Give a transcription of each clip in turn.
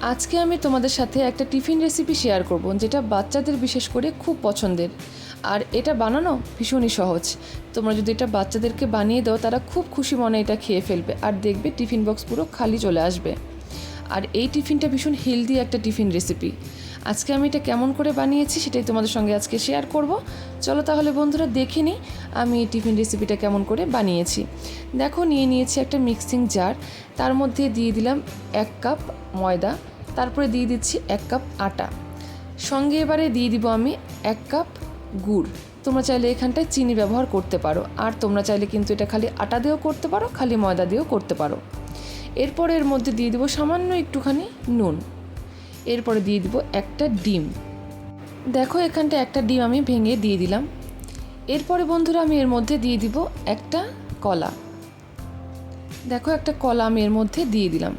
আজকে আমি তোমাদের সাথে একটা টিফিন রেসিপি শেয়ার করব, যেটা বাচ্চাদের বিশেষ করে খুব পছন্দের। আর এটা বানানো ভীষণই সহজ। তোমরা যদি এটা বাচ্চাদেরকে বানিয়ে দাও, তারা খুব খুশি মনে এটা খেয়ে ফেলবে, আর দেখবে টিফিন বক্স পুরো খালি চলে আসবে। আর এই টিফিনটা ভীষণ হেলদি একটা টিফিন রেসিপি। আজকে আমি এটা কেমন করে বানিয়েছি সেটাই তোমাদের সঙ্গে আজকে শেয়ার করব। চলো তাহলে বন্ধুরা দেখে নিই আমি এই টিফিন রেসিপিটা কেমন করে বানিয়েছি। দেখো, নিয়ে নিয়েছি একটা মিক্সিং জার, তার মধ্যে দিয়ে দিলাম 1 কাপ ময়দা, তারপরে দিয়ে দিচ্ছি 1 কাপ আটা, সঙ্গে এবারে দিয়ে দিব আমি 1 কাপ গুড়। তোমরা চাইলে এখানটায় চিনি ব্যবহার করতে পারো, আর তোমরা চাইলে কিন্তু এটা খালি আটা দিয়েও করতে পারো, খালি ময়দা দিয়েও করতে পারো। এরপরে এর মধ্যে দিয়ে দেবো সামান্য একটুখানি নুন, এরপরে দিয়ে দিব একটা ডিম। দেখো, এখানটা একটা ডিম আমি ভেঙে দিয়ে দিলাম। এরপরে বন্ধুরা আমি এর মধ্যে দিয়ে দিব একটা কলা। দেখো, একটা কলা আমি এর মধ্যে দিয়ে দিলাম।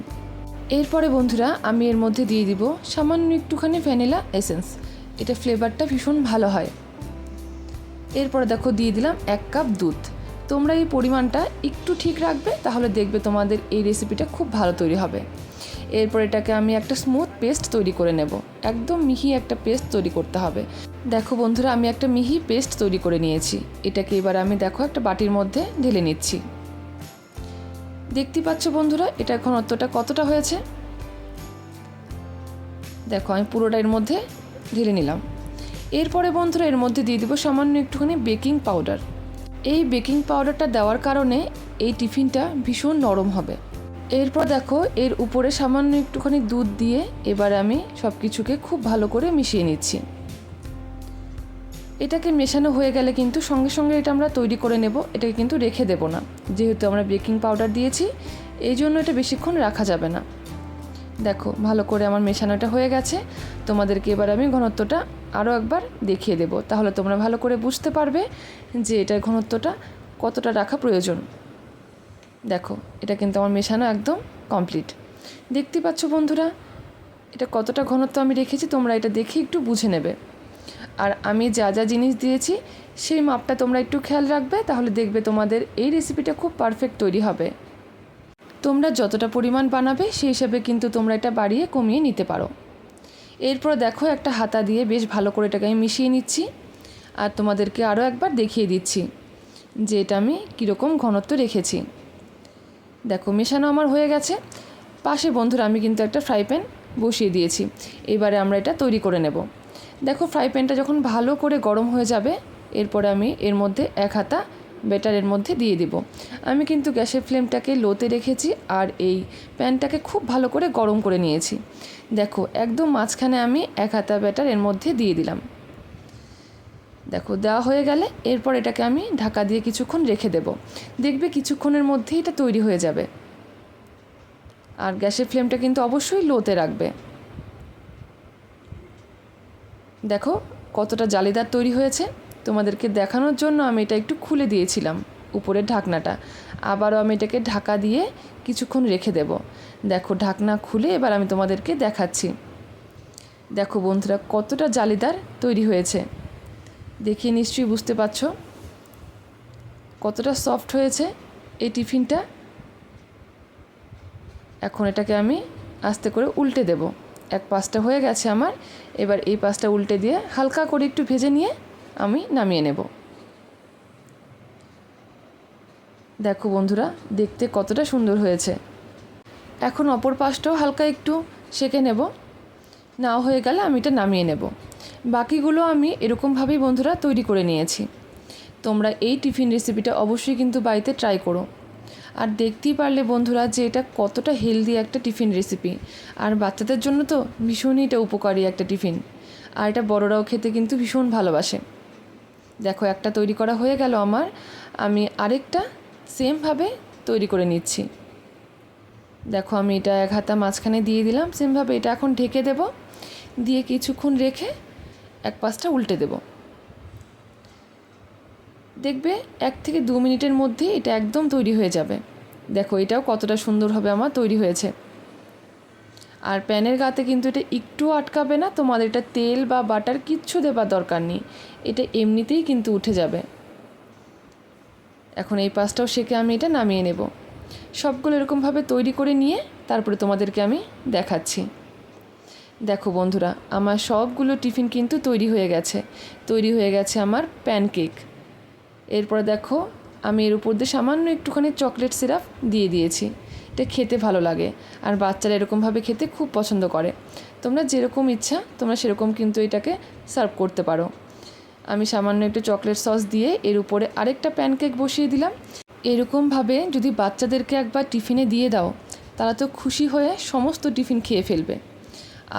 এরপরে বন্ধুরা আমি এর মধ্যে দিয়ে দিব সামান্য একটুখানি ভ্যানিলা এসেন্স, এটা ফ্লেভারটা ভীষণ ভালো হয়। এরপরে দেখো দিয়ে দিলাম 1 কাপ দুধ। তোমরা এই পরিমাণটা একটু ঠিক রাখবে, তাহলে দেখবে তোমাদের এই রেসিপিটা খুব ভালো তৈরি হবে। এরপর এটাকে আমি একটা স্মুথ পেস্ট তৈরি করে নেব, একদম মিহি একটা পেস্ট তৈরি করতে হবে। দেখো বন্ধুরা, আমি একটা মিহি পেস্ট তৈরি করে নিয়েছি। এটাকে এবার আমি দেখো একটা বাটির মধ্যে ঢেলে নিচ্ছি। দেখতে পাচ্ছ বন্ধুরা এটা ঘনত্বটা কতটা হয়েছে। দেখো, আমি পুরোটা এর মধ্যে ঢেলে নিলাম। এরপরে বন্ধুরা এর মধ্যে দিয়ে দিব সামান্য একটুখানি বেকিং পাউডার। এই বেকিং পাউডারটা দেওয়ার কারণে এই টিফিনটা ভীষণ নরম হবে। এরপর দেখো এর উপরে সামান্য একটুখানি দুধ দিয়ে এবার আমি সব কিছুকে খুব ভালো করে মিশিয়ে নিচ্ছি। এটাকে মেশানো হয়ে গেলে কিন্তু সঙ্গে সঙ্গে এটা আমরা তৈরি করে নেব, এটাকে কিন্তু রেখে দেব না। যেহেতু আমরা বেকিং পাউডার দিয়েছি, এই জন্য এটা বেশিক্ষণ রাখা যাবে না। দেখো, ভালো করে আমার মেশানোটা হয়ে গেছে। তোমাদেরকে এবার আমি ঘনত্বটা আরও একবার দেখিয়ে দেব, তাহলে তোমরা ভালো করে বুঝতে পারবে যে এটার ঘনত্বটা কতটা রাখা প্রয়োজন। দেখো, এটা কিন্তু আমার মেশানো একদম কমপ্লিট। দেখতে পাচ্ছ বন্ধুরা এটা কতটা ঘনত্ব আমি রেখেছি, তোমরা এটা দেখে একটু বুঝে নেবে। আর আমি যা যা জিনিস দিয়েছি সেই মাপটা তোমরা একটু খেয়াল রাখবে, তাহলে দেখবে তোমাদের এই রেসিপিটা খুব পারফেক্ট তৈরি হবে। তোমরা যতটা পরিমাণ বানাবে সেই হিসাবে কিন্তু তোমরা এটা বাড়িয়ে কমিয়ে নিতে পারো। এরপর দেখো একটা হাতা দিয়ে বেশ ভালো করে এটাকে আমি মিশিয়ে নিচ্ছি, আর তোমাদেরকে আরও একবার দেখিয়ে দিচ্ছি যে এটা আমি কীরকম ঘনত্ব রেখেছি। দেখো, মেশানো আমার হয়ে গেছে। পাশে বন্ধুরা আমি কিন্তু একটা ফ্রাই প্যান বসিয়ে দিয়েছি, এবারে আমরা এটা তৈরি করে নেব। দেখো, ফ্রাই প্যানটা যখন ভালো করে গরম হয়ে যাবে, এরপরে আমি এর মধ্যে 1 হাতা ব্যাটার এর মধ্যে দিয়ে দিব। আমি কিন্তু গ্যাসের ফ্লেমটাকে লোতে রেখেছি, আর এই প্যানটাকে খুব ভালো করে গরম করে নিয়েছি। দেখো, একদম মাঝখানে আমি 1 হাতা ব্যাটার এর মধ্যে দিয়ে দিলাম। দেখো, দেওয়া হয়ে গেলে এরপর এটাকে আমি ঢাকা দিয়ে কিছুক্ষণ রেখে দেব। দেখবে কিছুক্ষণের মধ্যেই এটা তৈরি হয়ে যাবে। আর গ্যাসের ফ্লেমটা কিন্তু অবশ্যই লোতে রাখবে। দেখো কতটা জালিদার তৈরি হয়েছে। তোমাদেরকে দেখানোর জন্য আমি এটা একটু খুলে দিয়েছিলাম উপরের ঢাকনাটা, আবারও আমি এটাকে ঢাকা দিয়ে কিছুক্ষণ রেখে দেব। দেখো, ঢাকনা খুলে এবার আমি তোমাদেরকে দেখাচ্ছি। দেখো বন্ধুরা কতটা জালিদার তৈরি হয়েছে, দেখে নিশ্চয়ই বুঝতে পারছো কতটা সফট হয়েছে এই টিফিনটা। এখন এটাকে আমি আস্তে করে উল্টে দেব। এক পাশটা হয়ে গেছে আমার, এবার এই পাশটা উল্টে দিয়ে হালকা করে একটু ভেজে নিয়ে আমি নামিয়ে নেব। দেখো বন্ধুরা দেখতে কতটা সুন্দর হয়েছে। এখন অপর পাশটাও হালকা একটু সেঁকে নেব, নাও হয়ে গেলে আমি এটা নামিয়ে নেব। বাকিগুলো আমি এরকমভাবেই বন্ধুরা তৈরি করে নিয়েছি। তোমরা এই টিফিন রেসিপিটা অবশ্যই কিন্তু বাড়িতে ট্রাই করো। আর দেখতেই পারলে বন্ধুরা যে এটা কতটা হেলদি একটা টিফিন রেসিপি, আর বাচ্চাদের জন্য তো ভীষণই এটা উপকারী একটা টিফিন, আর এটা বড়রাও খেতে কিন্তু ভীষণ ভালোবাসে। দেখো, একটা তৈরি করা হয়ে গেল আমার, আমি আরেকটা সেমভাবে তৈরি করে নিচ্ছি। দেখো, আমি এটা 1 হাতা মাঝখানে দিয়ে দিলাম সেমভাবে। এটা এখন ঢেকে দেব, দিয়ে কিছুক্ষণ রেখে এক পাশটা উল্টে দেব। দেখবে 1 থেকে 2 মিনিটের মধ্যে এটা একদম তৈরি হয়ে যাবে। দেখো, এটাও কতটা সুন্দরভাবে আমার তৈরি হয়েছে। আর প্যানের গাতে কিন্তু এটা একটু আটকাবে না, তোমাদের এটা তেল বা বাটার কিচ্ছু দেবার দরকার নেই, এটা এমনিতেই কিন্তু উঠে যাবে। এখন এই পাশটাও সেঁকে আমি এটা নামিয়ে নেব। সবগুলো এরকমভাবে তৈরি করে নিয়ে তারপরে তোমাদেরকে আমি দেখাচ্ছি। দেখো বন্ধুরা, আমার সবগুলো টিফিন কিন্তু তৈরি হয়ে গেছে আমার প্যানকেক। এরপরে দেখো আমি এর উপর দিয়ে সামান্য একটুখানি চকলেট সিরাপ দিয়ে দিয়েছি। এটা খেতে ভালো লাগে আর বাচ্চারা এরকমভাবে খেতে খুব পছন্দ করে। তোমরা যেরকম ইচ্ছা তোমরা সেরকম কিন্তু এটাকে সার্ভ করতে পারো। আমি সামান্য একটু চকলেট সস দিয়ে এর উপরে আরেকটা প্যানকেক বসিয়ে দিলাম। এরকমভাবে যদি বাচ্চাদেরকে একবার টিফিনে দিয়ে দাও, তারা তো খুশি হয়ে সমস্ত টিফিন খেয়ে ফেলবে।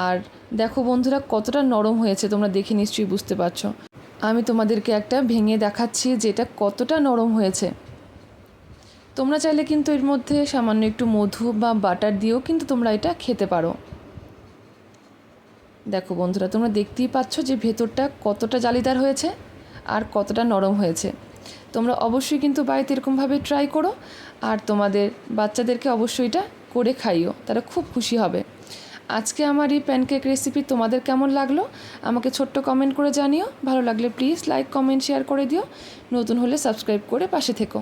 আর দেখো বন্ধুরা, কতটা নরম হয়েছে তোমরা দেখে নিশ্চয়ই বুঝতে পারছো। আমি তোমাদেরকে একটা ভেঙে দেখাচ্ছি যে এটা কতটা নরম হয়েছে। তোমরা চাইলে কিন্তু এর মধ্যে সামান্য একটু মধু বা বাটার দিয়েও কিন্তু তোমরা এটা খেতে পারো। দেখো বন্ধুরা, তোমরা দেখতেই পাচ্ছ যে ভেতরটা কতটা জালিদার হয়েছে আর কতটা নরম হয়েছে। তোমরা অবশ্যই কিন্তু বাড়িতে এরকমভাবে ট্রাই করো আর তোমাদের বাচ্চাদেরকে অবশ্যই এটা করে খাইও, তারা খুব খুশি হবে। আজকে আমার এই প্যানকেক রেসিপি তোমাদের কেমন লাগলো আমাকে ছোট্ট কমেন্ট করে জানিও। ভালো লাগলে প্লিজ লাইক, কমেন্ট, শেয়ার করে দিও। নতুন হলে সাবস্ক্রাইব করে পাশে থেকো।